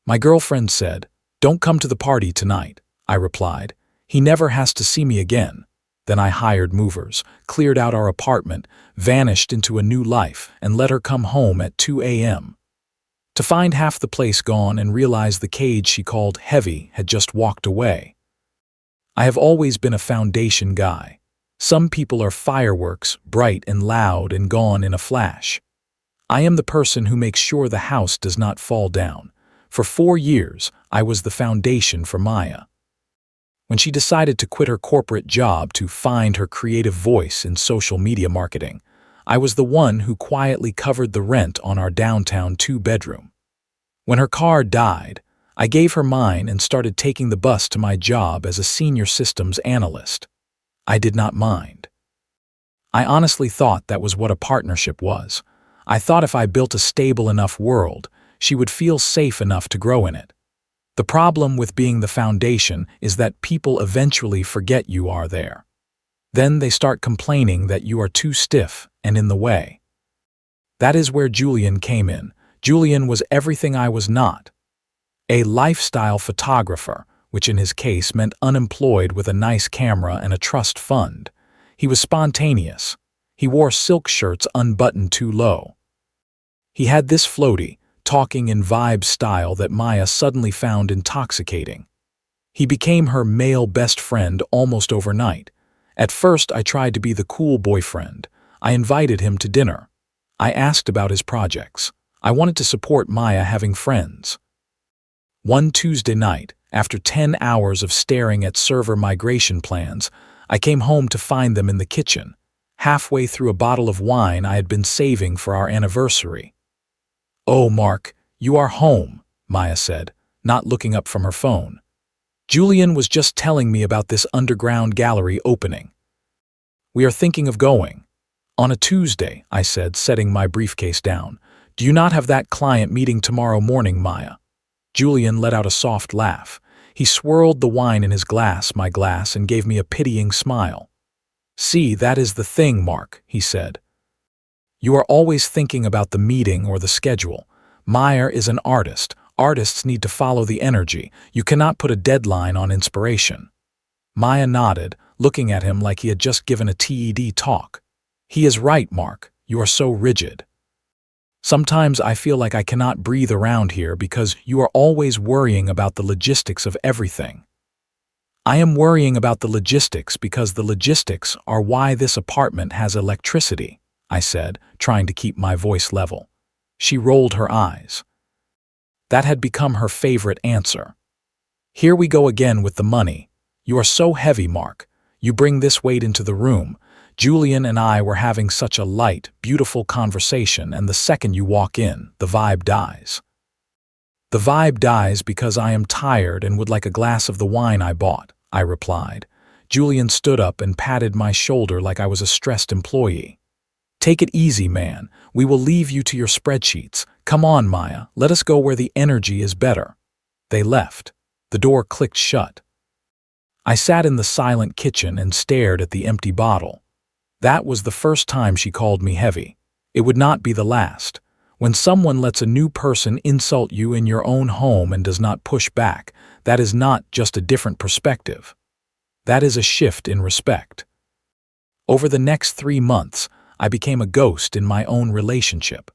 My girlfriend said, "Don't come to the party tonight," I replied. "He never has to see me again." Then I hired movers, cleared out our apartment, vanished into a new life, and let her come home at 2 a.m. to find half the place gone and realize the cage she called heavy had just walked away. I have always been a foundation guy. Some people are fireworks, bright and loud and gone in a flash. I am the person who makes sure the house does not fall down. For 4 years, I was the foundation for Maya. When she decided to quit her corporate job to find her creative voice in social media marketing, I was the one who quietly covered the rent on our downtown 2-bedroom. When her car died, I gave her mine and started taking the bus to my job as a senior systems analyst. I did not mind. I honestly thought that was what a partnership was. I thought if I built a stable enough world, she would feel safe enough to grow in it. The problem with being the foundation is that people eventually forget you are there. Then they start complaining that you are too stiff and in the way. That is where Julian came in. Julian was everything I was not. A lifestyle photographer, which in his case meant unemployed with a nice camera and a trust fund. He was spontaneous. He wore silk shirts unbuttoned too low. He had this floaty, talking in vibe style that Maya suddenly found intoxicating. He became her male best friend almost overnight. At first, I tried to be the cool boyfriend. I invited him to dinner. I asked about his projects. I wanted to support Maya having friends. One Tuesday night, after 10 hours of staring at server migration plans, I came home to find them in the kitchen, halfway through a bottle of wine I had been saving for our anniversary. "Oh, Mark, you are home," Maya said, not looking up from her phone. "Julian was just telling me about this underground gallery opening. We are thinking of going." "On a Tuesday," I said, setting my briefcase down. "Do you not have that client meeting tomorrow morning, Maya?" Julian let out a soft laugh. He swirled the wine in his glass, my glass, and gave me a pitying smile. "See, that is the thing, Mark," he said. "You are always thinking about the meeting or the schedule. Maya is an artist. Artists need to follow the energy. You cannot put a deadline on inspiration." Maya nodded, looking at him like he had just given a TED talk. "He is right, Mark. You are so rigid. Sometimes I feel like I cannot breathe around here because you are always worrying about the logistics of everything." "I am worrying about the logistics because the logistics are why this apartment has electricity," I said, trying to keep my voice level. She rolled her eyes. That had become her favorite answer. "Here we go again with the money. You are so heavy, Mark. You bring this weight into the room. Julian and I were having such a light, beautiful conversation, and the second you walk in, the vibe dies." "The vibe dies because I am tired and would like a glass of the wine I bought," I replied. Julian stood up and patted my shoulder like I was a stressed employee. "Take it easy, man. We will leave you to your spreadsheets. Come on, Maya, let us go where the energy is better." They left. The door clicked shut. I sat in the silent kitchen and stared at the empty bottle. That was the first time she called me heavy. It would not be the last. When someone lets a new person insult you in your own home and does not push back, that is not just a different perspective. That is a shift in respect. Over the next 3 months, I became a ghost in my own relationship.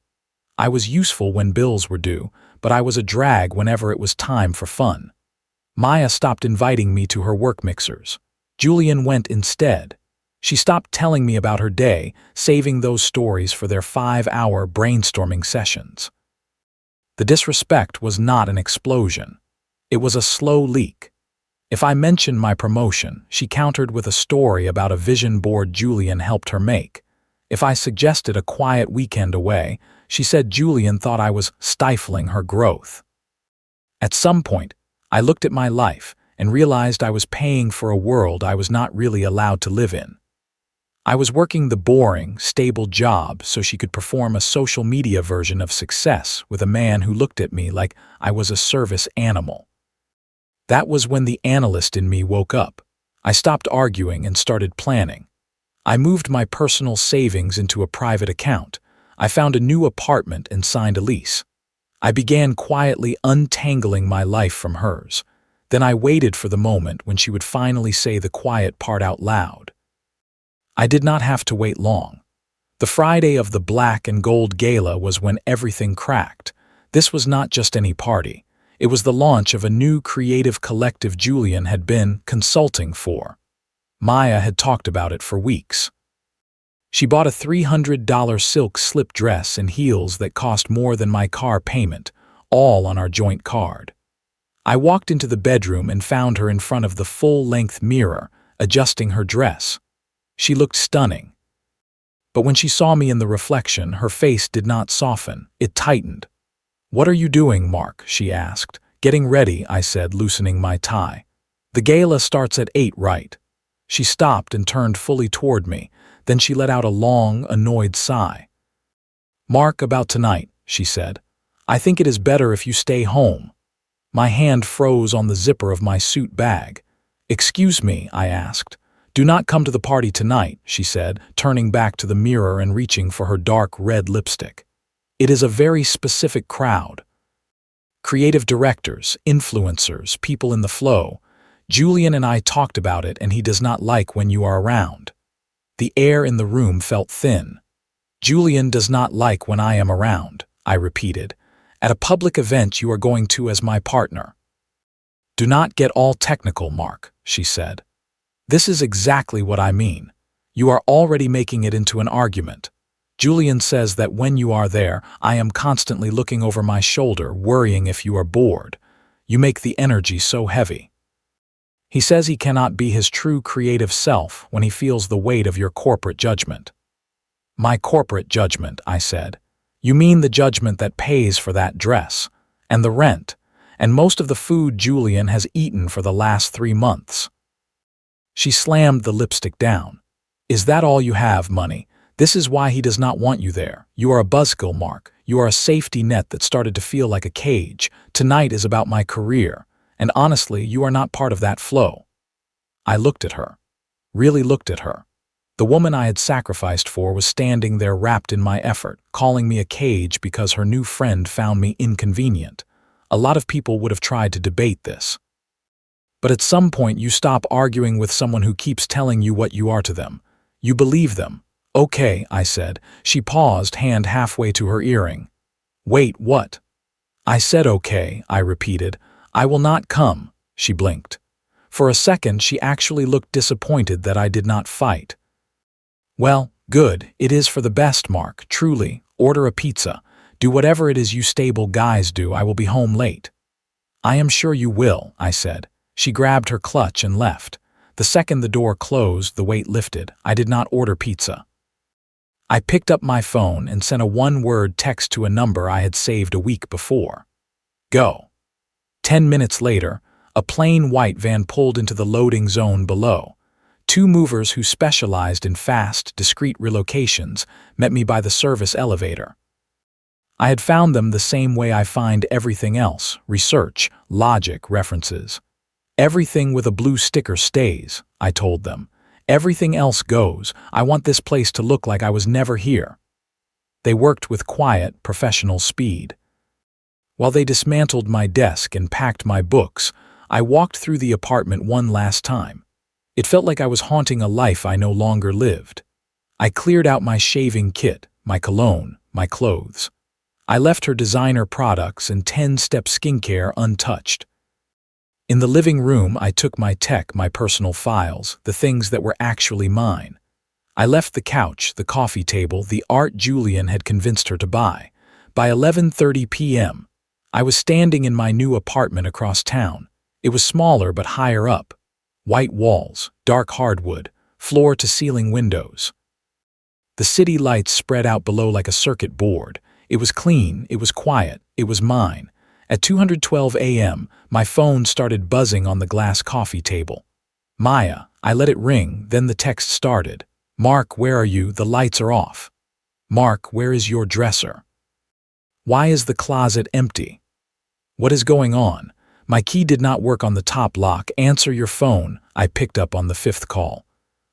I was useful when bills were due, but I was a drag whenever it was time for fun. Maya stopped inviting me to her work mixers. Julian went instead. She stopped telling me about her day, saving those stories for their 5-hour brainstorming sessions. The disrespect was not an explosion. It was a slow leak. If I mentioned my promotion, she countered with a story about a vision board Julian helped her make. If I suggested a quiet weekend away, she said Julian thought I was stifling her growth. At some point, I looked at my life and realized I was paying for a world I was not really allowed to live in. I was working the boring, stable job so she could perform a social media version of success with a man who looked at me like I was a service animal. That was when the analyst in me woke up. I stopped arguing and started planning. I moved my personal savings into a private account. I found a new apartment and signed a lease. I began quietly untangling my life from hers. Then I waited for the moment when she would finally say the quiet part out loud. I did not have to wait long. The Friday of the Black and Gold Gala was when everything cracked. This was not just any party. It was the launch of a new creative collective Julian had been consulting for. Maya had talked about it for weeks. She bought a $300 silk slip dress and heels that cost more than my car payment, all on our joint card. I walked into the bedroom and found her in front of the full-length mirror, adjusting her dress. She looked stunning. But when she saw me in the reflection, her face did not soften, it tightened. "What are you doing, Mark?" she asked. "Getting ready," I said, loosening my tie. "The gala starts at 8, right?" She stopped and turned fully toward me. Then she let out a long, annoyed sigh. "Mark, about tonight," she said. "I think it is better if you stay home." My hand froze on the zipper of my suit bag. "Excuse me," I asked. "Do not come to the party tonight," she said, turning back to the mirror and reaching for her dark red lipstick. "It is a very specific crowd. Creative directors, influencers, people in the flow. Julian and I talked about it, and he does not like when you are around." The air in the room felt thin. "Julian does not like when I am around," I repeated. "At a public event you are going to as my partner." "Do not get all technical, Mark," she said. "This is exactly what I mean. You are already making it into an argument. Julian says that when you are there, I am constantly looking over my shoulder, worrying if you are bored. You make the energy so heavy. He says he cannot be his true creative self when he feels the weight of your corporate judgment." "My corporate judgment," I said. "You mean the judgment that pays for that dress, and the rent, and most of the food Julian has eaten for the last 3 months." She slammed the lipstick down. "Is that all you have, money? This is why he does not want you there. You are a buzzkill, Mark. You are a safety net that started to feel like a cage. Tonight is about my career. And honestly, you are not part of that flow." I looked at her. Really looked at her. The woman I had sacrificed for was standing there wrapped in my effort, calling me a cage because her new friend found me inconvenient. A lot of people would have tried to debate this. But at some point you stop arguing with someone who keeps telling you what you are to them. You believe them. "Okay," I said. She paused, hand halfway to her earring. "Wait, what?" I said okay, I repeated. "I will not come," she blinked. For a second she actually looked disappointed that I did not fight. "Well, good, it is for the best, Mark, truly. Order a pizza. Do whatever it is you stable guys do, I will be home late." "I am sure you will," I said. She grabbed her clutch and left. The second the door closed, the weight lifted. I did not order pizza. I picked up my phone and sent a one-word text to a number I had saved a week before. "Go." 10 minutes later, a plain white van pulled into the loading zone below. 2 movers who specialized in fast, discreet relocations met me by the service elevator. I had found them the same way I find everything else: research, logic, references. "Everything with a blue sticker stays," I told them. "Everything else goes. I want this place to look like I was never here." They worked with quiet, professional speed. While they dismantled my desk and packed my books, I walked through the apartment one last time. It felt like I was haunting a life I no longer lived. I cleared out my shaving kit, my cologne, my clothes. I left her designer products and 10-step skincare untouched. In the living room, I took my tech, my personal files, the things that were actually mine. I left the couch, the coffee table, the art Julian had convinced her to buy. By 11:30 p.m., I was standing in my new apartment across town. It was smaller but higher up. White walls, dark hardwood, floor-to-ceiling windows. The city lights spread out below like a circuit board. It was clean, it was quiet, it was mine. At 2:12 a.m., my phone started buzzing on the glass coffee table. "Maya," I let it ring, then the text started. "Mark, where are you? The lights are off." "Mark, where is your dresser? Why is the closet empty? What is going on? My key did not work on the top lock. Answer your phone." I picked up on the 5th call.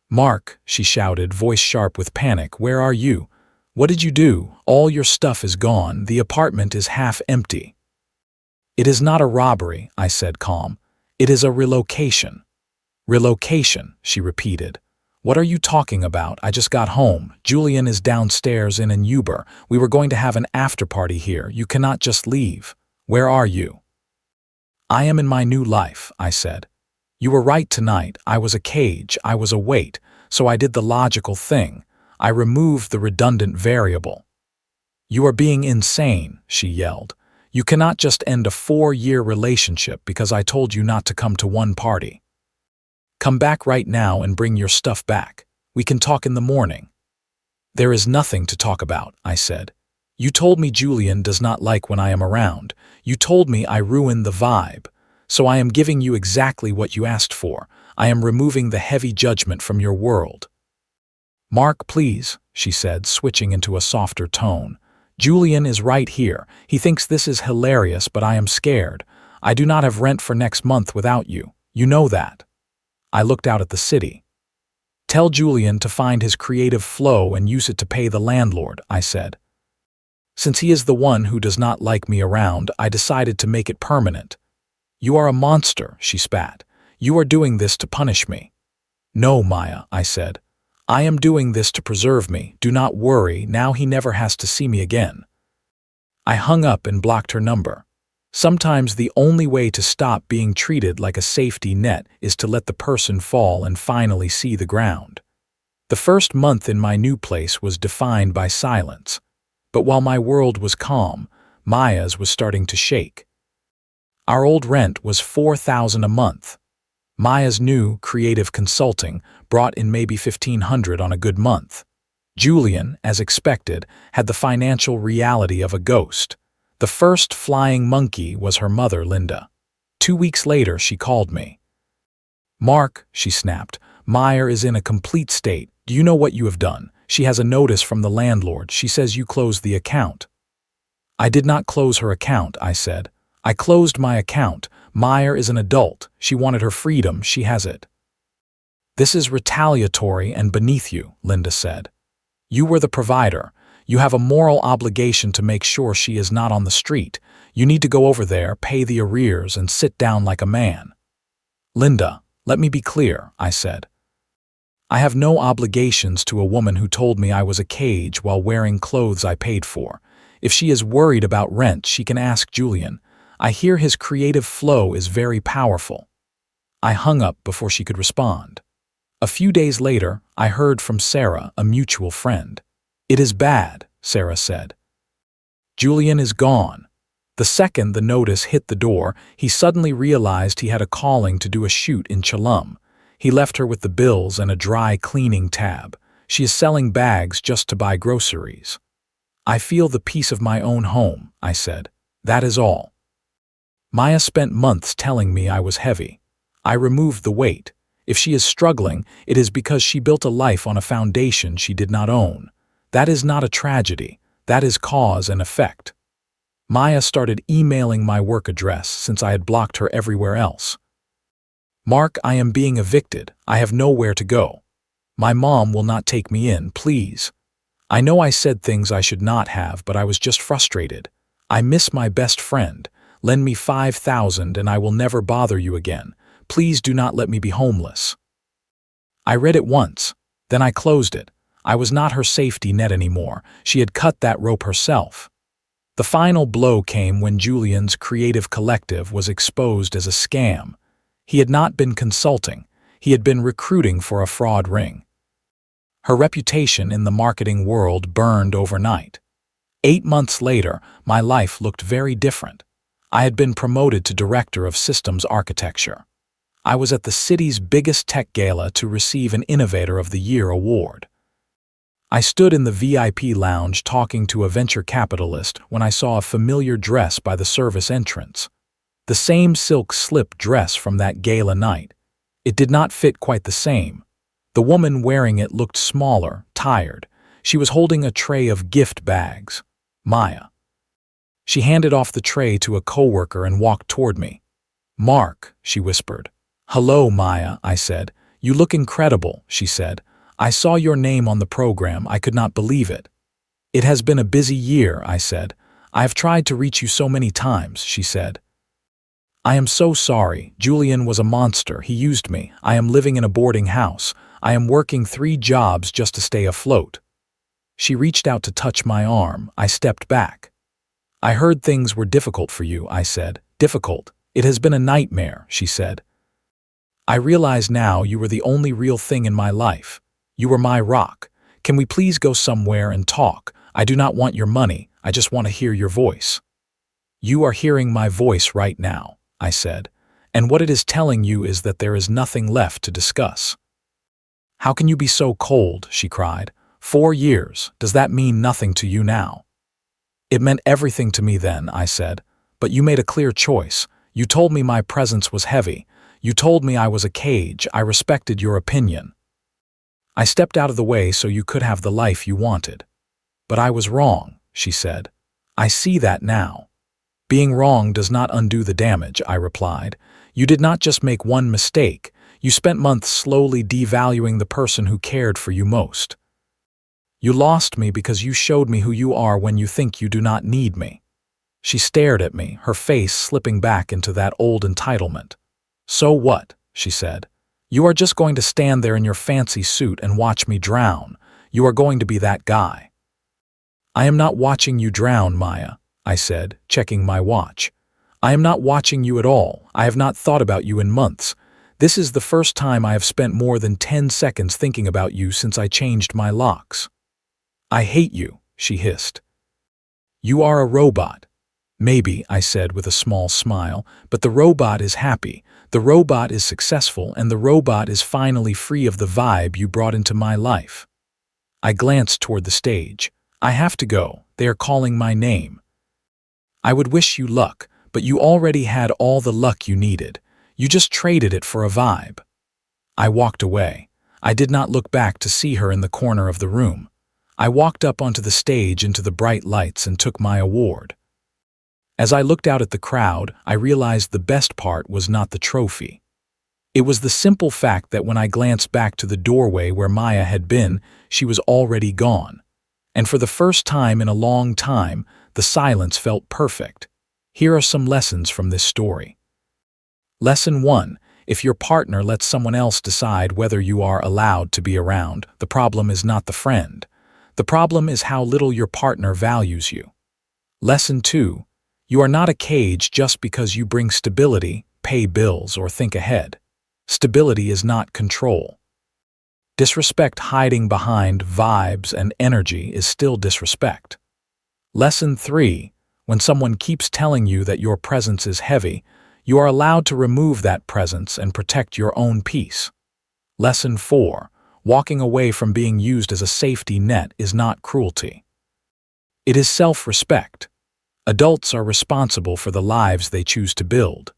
"Mark," she shouted, voice sharp with panic, "where are you? What did you do? All your stuff is gone. The apartment is half empty. It is not a robbery, I said calm. It is a relocation. Relocation, she repeated. What are you talking about? I just got home. Julian is downstairs in an Uber. We were going to have an after-party here. You cannot just leave. Where are you? I am in my new life, I said. You were right tonight. I was a cage. I was a weight. So I did the logical thing. I removed the redundant variable. You are being insane, she yelled. You cannot just end a 4-year relationship because I told you not to come to one party. Come back right now and bring your stuff back. We can talk in the morning. There is nothing to talk about, I said. You told me Julian does not like when I am around. You told me I ruin the vibe. So I am giving you exactly what you asked for. I am removing the heavy judgment from your world. Mark, please, she said, switching into a softer tone. Julian is right here. He thinks this is hilarious, but I am scared. I do not have rent for next month without you. You know that. I looked out at the city. Tell Julian to find his creative flow and use it to pay the landlord, I said. Since he is the one who does not like me around, I decided to make it permanent. You are a monster, she spat. You are doing this to punish me. No, Maya, I said. I am doing this to preserve me. Do not worry, now he never has to see me again. I hung up and blocked her number. Sometimes the only way to stop being treated like a safety net is to let the person fall and finally see the ground. The first month in my new place was defined by silence. But while my world was calm, Maya's was starting to shake. Our old rent was $4,000 a month. Maya's new creative consulting brought in maybe $1,500 on a good month. Julian, as expected, had the financial reality of a ghost. The first flying monkey was her mother, Linda. 2 weeks later, she called me. Mark, she snapped, Maya is in a complete state. Do you know what you have done? She has a notice from the landlord. She says you closed the account. I did not close her account, I said. I closed my account. Maya is an adult. She wanted her freedom. She has it. This is retaliatory and beneath you, Linda said. You were the provider. You have a moral obligation to make sure she is not on the street. You need to go over there, pay the arrears, and sit down like a man. Linda, let me be clear, I said. I have no obligations to a woman who told me I was a cage while wearing clothes I paid for. If she is worried about rent, she can ask Julian. I hear his creative flow is very powerful. I hung up before she could respond. A few days later, I heard from Sarah, a mutual friend. It is bad, Sarah said. Julian is gone. The second the notice hit the door, he suddenly realized he had a calling to do a shoot in Chalum. He left her with the bills and a dry cleaning tab. She is selling bags just to buy groceries. I feel the peace of my own home, I said. That is all. Maya spent months telling me I was heavy. I removed the weight. If she is struggling, it is because she built a life on a foundation she did not own. That is not a tragedy. That is cause and effect. Maya started emailing my work address since I had blocked her everywhere else. Mark, I am being evicted. I have nowhere to go. My mom will not take me in, please. I know I said things I should not have, but I was just frustrated. I miss my best friend. Lend me $5,000 and I will never bother you again. Please do not let me be homeless. I read it once. Then I closed it. I was not her safety net anymore. She had cut that rope herself. The final blow came when Julian's creative collective was exposed as a scam. He had not been consulting. He had been recruiting for a fraud ring. Her reputation in the marketing world burned overnight. 8 months later, my life looked very different. I had been promoted to Director of Systems Architecture. I was at the city's biggest tech gala to receive an Innovator of the Year award. I stood in the VIP lounge talking to a venture capitalist when I saw a familiar dress by the service entrance. The same silk slip dress from that gala night. It did not fit quite the same. The woman wearing it looked smaller, tired. She was holding a tray of gift bags. Maya. She handed off the tray to a coworker and walked toward me. Mark, she whispered. Hello, Maya, I said. You look incredible, she said. I saw your name on the program. I could not believe it. It has been a busy year, I said. I have tried to reach you so many times, she said. I am so sorry. Julian was a monster. He used me. I am living in a boarding house. I am working 3 jobs just to stay afloat. She reached out to touch my arm. I stepped back. I heard things were difficult for you, I said. Difficult. It has been a nightmare, she said. I realize now you were the only real thing in my life. You were my rock. Can we please go somewhere and talk? I do not want your money. I just want to hear your voice. You are hearing my voice right now, I said, and what it is telling you is that there is nothing left to discuss. How can you be so cold? She cried. 4 years. Does that mean nothing to you now? It meant everything to me then, I said, but you made a clear choice. You told me my presence was heavy. You told me I was a cage. I respected your opinion. I stepped out of the way so you could have the life you wanted. But I was wrong, she said. I see that now. Being wrong does not undo the damage, I replied. You did not just make one mistake. You spent months slowly devaluing the person who cared for you most. You lost me because you showed me who you are when you think you do not need me. She stared at me, her face slipping back into that old entitlement. So what? She said. You are just going to stand there in your fancy suit and watch me drown. You are going to be that guy. I am not watching you drown, Maya, I said, checking my watch. I am not watching you at all. I have not thought about you in months. This is the first time I have spent more than 10 seconds thinking about you since I changed my locks. I hate you, she hissed. You are a robot. Maybe, I said with a small smile, but the robot is happy, the robot is successful, and the robot is finally free of the vibe you brought into my life. I glanced toward the stage. I have to go. They are calling my name. I would wish you luck, but you already had all the luck you needed. You just traded it for a vibe. I walked away. I did not look back to see her in the corner of the room. I walked up onto the stage into the bright lights and took my award. As I looked out at the crowd, I realized the best part was not the trophy. It was the simple fact that when I glanced back to the doorway where Maya had been, she was already gone. And for the first time in a long time, the silence felt perfect. Here are some lessons from this story. Lesson 1. If your partner lets someone else decide whether you are allowed to be around, the problem is not the friend. The problem is how little your partner values you. Lesson 2. You are not a cage just because you bring stability, pay bills, or think ahead. Stability is not control. Disrespect hiding behind vibes and energy is still disrespect. Lesson 3. When someone keeps telling you that your presence is heavy, you are allowed to remove that presence and protect your own peace. Lesson 4. Walking away from being used as a safety net is not cruelty. It is self-respect. Adults are responsible for the lives they choose to build.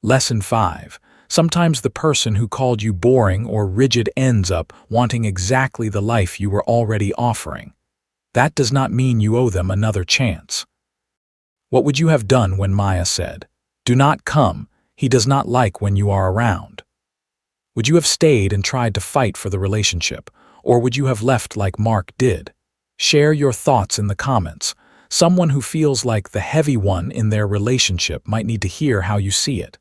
Lesson 5. Sometimes the person who called you boring or rigid ends up wanting exactly the life you were already offering. That does not mean you owe them another chance. What would you have done when Maya said, "Do not come, he does not like when you are around"? Would you have stayed and tried to fight for the relationship, or would you have left like Mark did? Share your thoughts in the comments. Someone who feels like the heavy one in their relationship might need to hear how you see it.